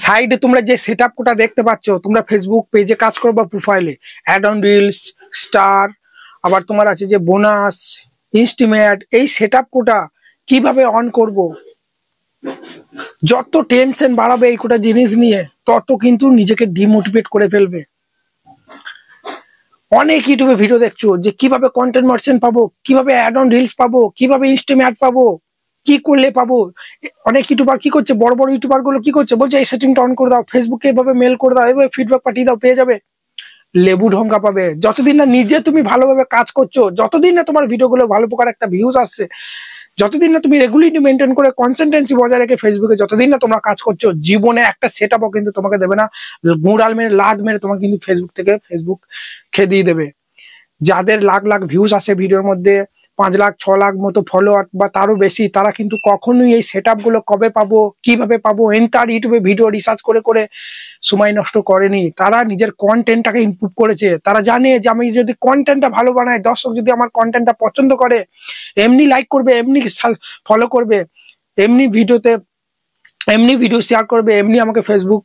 সাইডে তোমরা যে সেটআপটা দেখতে পাচ্ছ, তোমরা ফেসবুক পেজে কাজ করো বা প্রোফাইলে, অ্যাড অন রিলস, স্টার, আবার তোমার আছে যে বোনাস, ইনস্টিমেট, এই সেটআপটা কিভাবে অন করব। যত টেনশন বাড়াবে এই কোটা জিনিস নিয়ে, তত কিন্তু নিজেকে ডিমোটিভেট করে ফেলবে। অনেক ইউটিউবে ভিডিও দেখছো যে কিভাবে কন্টেন্ট মার্চেন্ট পাবো, কিভাবে অ্যাড অন রিলস পাবো, কিভাবে ইনস্টিমেট পাবো, কি করলে পাবো। অনেক ইউটিউবার কি করছে, বড় বড় ইউটিউবার গুলো কি করছে, বলছে এই সেটিংটা অন করে দাও, ফেসবুকে এভাবে মেল করে দাও, এভাবে ফিডব্যাক পাঠিয়ে দাও, পেয়ে যাবে। লেবু ঢঙ্কা পাবে। যতদিন না নিজে তুমি ভালোভাবে কাজ করছো, যতদিন না তোমার ভিডিওগুলো ভালো প্রকার একটা ভিউজ আসছে, যতদিন না তুমি রেগুলারিটি মেনটেন করে কনসিস্টেন্সি বজায় রেখে ফেসবুকে যতদিন না তোমরা কাজ করছো, জীবনে একটা সেটআপও কিন্তু তোমাকে দেবে না। গুড়াল মেরে লাদ মেরে তোমাকে কিন্তু ফেসবুক খেদিয়ে দেবে। যাদের লাখ লাখ ভিউজ আসে ভিডিওর মধ্যে, 5 লাখ 6 লাখ মতো ফলোয়ার বা তারও বেশি, তারা কিন্তু কখনোই এই সেটআপ গুলো কবে পাবো, কিভাবে পাবো, এন্টার ইউটিউবে ভিডিও রিসার্চ করে করে সময় নষ্ট করেনি। তারা নিজের কন্টেন্টটাকে ইমপ্রুভ করেছে। তারা জানে যে আমি যদি কন্টেন্টটা ভালো বানাই, দর্শক যদি আমার কন্টেন্টটা পছন্দ করে, এমনি লাইক করবে, এমনি ফলো করবে, এমনি ভিডিও শেয়ার করবে, এমনি আমাকে ফেসবুক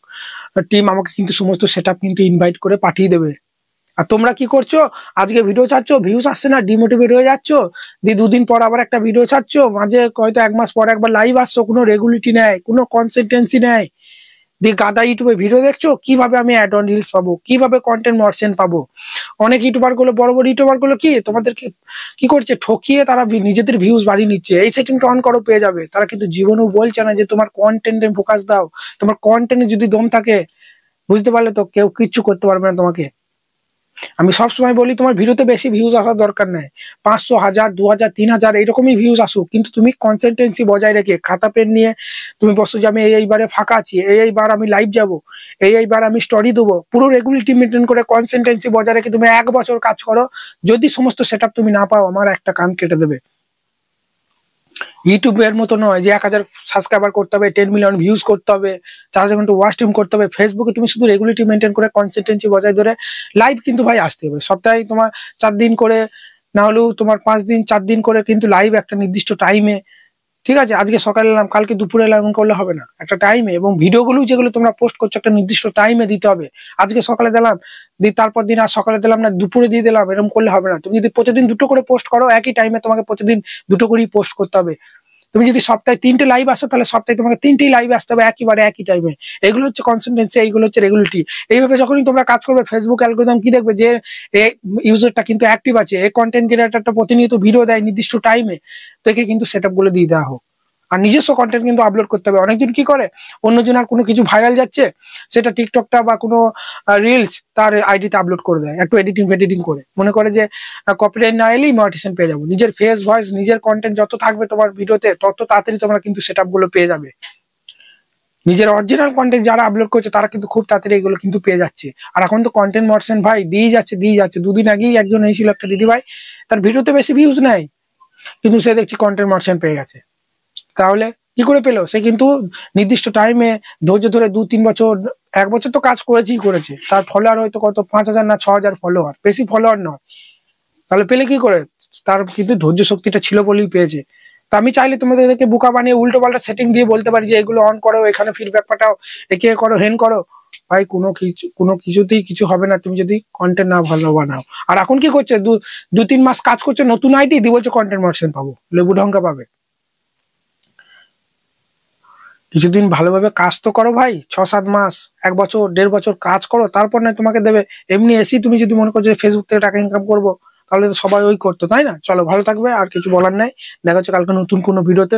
টিম আমাকে কিন্তু সমস্ত সেটআপ কিন্তু ইনভাইট করে পাঠিয়ে দেবে। আর তোমরা কি করছো, আজকে ভিডিও ছাড়ছো, ভিউজ আসছে না, ডিমোটিভেট হয়ে যাচ্ছ, দিয়ে 2 দিন পর আবার একটা ভিডিও ছাড়ছো, মাঝে হয়তো 1 মাস পর একবার লাইভ আসছো, কোনো রেগুলারিটি নেই, কোনো কনসিস্টেন্সি নেই, দিয়ে গাদা ইউটিউবে ভিডিও দেখছো কিভাবে আমি অ্যাড অন রিলস পাবো, কিভাবে কন্টেন্ট মার্চেন্ট পাবো। অনেক ইউটিউবার গুলো, বড় বড় ইউটিউবার গুলো কি তোমাদেরকে কি করছে, ঠকিয়ে তারা নিজেদের ভিউজ বাড়িয়ে নিচ্ছে, এই সেটিংটা অন করো পেয়ে যাবে। তারা কিন্তু জীবনেও বলছে না যে তোমার কন্টেন্টে ফোকাস দাও, তোমার কন্টেন্টে যদি দম থাকে, বুঝতে পারলে তো কেউ কিচ্ছু করতে পারবে না তোমাকে। আমি সবসময় বলি তোমার ভিডিওতে বেশি ভিউজ আসার দরকার নেই, 500, 1000, 2000, 3000 এইরকমই ভিউজ আসুক, কিন্তু তুমি কনসিস্টেন্সি বজায় রেখে খাতা পেন নিয়ে তুমি বসো যে আমি এইবারে ফাঁকা আছি, এইবার আমি লাইভ যাব, এইবার আমি স্টোরি দেবো, পুরো রেগুলারিটি মেনটেন করে কনসিস্টেন্সি বজায় রেখে তুমি 1 বছর কাজ করো। যদি সমস্ত সেটআপ তুমি না পাও, আমার একটা কান কেটে দেবে। ইউটিউবের মতো নয় যে 1000 সাবস্ক্রাইবার করতে হবে, 10 মিলিয়ন ভিউজ করতে হবে, 4000 ঘন্টা ওয়াচ টাইম করতে হবে। ফেসবুকে তুমি শুধু রেগুলারিটি মেনটেন করে কনসিস্টেন্সি বজায় ধরে লাইভ কিন্তু ভাই আসতে হবে। সপ্তাহে তোমার 4 দিন করে, না হলেও তোমার 5 দিন 4 দিন করে কিন্তু লাইভ একটা নির্দিষ্ট টাইমে, ঠিক আছে, আজকে সকালে এলাম, কালকে দুপুরে এলাম করলে হবে না, একটা টাইমে। এবং ভিডিওগুলো যেগুলো তোমরা পোস্ট করছো একটা নির্দিষ্ট টাইমে দিতে হবে। আজকে সকালে দিলাম, তারপর দিন আর সকালে দিলাম না, দুপুরে দিয়ে দিলাম, এরকম করলে হবে না। তুমি যদি প্রতিদিন 2টো করে পোস্ট করো, একই টাইমে তোমাকে প্রতিদিন 2টো করেই পোস্ট করতে হবে। তুমি যদি সপ্তাহে 3টে লাইভ আসো, তাহলে সপ্তাহে তোমাকে 3টেই লাইভ আসতে হবে একেবারে একই টাইমে। এগুলো হচ্ছে কনসিস্টেন্সি, এইগুলো হচ্ছে রেগুলারিটি। এইভাবে যখনই তোমরা কাজ করবে, ফেসবুক অ্যালগরিদম কি দেখবে যে এই ইউজারটা কিন্তু অ্যাক্টিভ আছে, এই কন্টেন্ট ক্রিয়েটরটা প্রতিনিয়ত ভিডিও দেয় নির্দিষ্ট টাইমে, তো একে কিন্তু সেটআপ গুলো দিয়ে দেওয়া হোক। আর নিজস্ব কন্টেন্ট কিন্তু আপলোড করতে হবে। অনেকজন কি করে, অন্যজন আর কোনো কিছু ভাইরাল যাচ্ছে, সেটা টিকটকটা বা কোনো রিলস তার আইডিতে আপলোড করে দেয়, একটু এডিটিং করে, মনে করে যে কপিরাইট না এলেই মনিটাইজেশন পেয়ে যাবো। নিজের ফেস, ভয়েস, নিজের কন্টেন্ট যত থাকবে তোমার ভিডিওতে, তত তাড়াতাড়ি তোমরা কিন্তু সেটআপ গুলো পেয়ে যাবে। নিজের অরিজিনাল কন্টেন্ট যারা আপলোড করছে, তারা কিন্তু খুব তাড়াতাড়ি এগুলো কিন্তু পেয়ে যাচ্ছে। আর এখন তো কন্টেন্ট মার্চেন্ট ভাই দিয়ে যাচ্ছে। 2 দিন আগেই একজন এসেছিল, একটা দিদি ভাই, তার ভিডিওতে বেশি ভিউজ নাই, কিন্তু সে দেখছি কন্টেন্ট মার্চেন্ট পেয়ে গেছে। তাহলে কি করে পেলো? সে কিন্তু নির্দিষ্ট টাইমে ধৈর্য ধরে 2-3 বছর, 1 বছর তো কাজ করেছে। তার ফলোয়ার হয়তো কত, 5000 না 6000 ফলোয়ার, বেশি ফলোয়ার নয়। তাহলে পেলে কি করে? তার কিন্তু ধৈর্য শক্তিটা ছিল বলেই পেয়েছে। তা আমি চাইলে তোমাদেরকে বোকা বানিয়ে উল্টো পাল্টা সেটিং দিয়ে বলতে পারি যে এগুলো অন করো, এখানে ফিডব্যাক পাঠাও, একে করো, হেন করো। ভাই কোনো কিছুতেই কিছু হবে না তুমি যদি কন্টেন্ট না ভালো বানাও। আর এখন কি করছে, 2-3 মাস কাজ করছে, নতুন আইডি দিয়ে বলছে কন্টেন্ট মার্চেন্ট পাবো, লেবু ঢঙ্কা পাবে। কিছুদিন ভালোভাবে কাজ তো করো ভাই, 6-7 মাস, 1 বছর, 1.5 বছর কাজ করো, তারপর না তোমাকে দেবে। এমনি এসেই তুমি যদি মনে করো যে ফেসবুক থেকে টাকা ইনকাম করবো, তাহলে তো সবাই ওই করতো, তাই না? চলো, ভালো থাকবে, আর কিছু বলার নাই। দেখা হচ্ছে কালকে নতুন কোনো ভিডিওতে।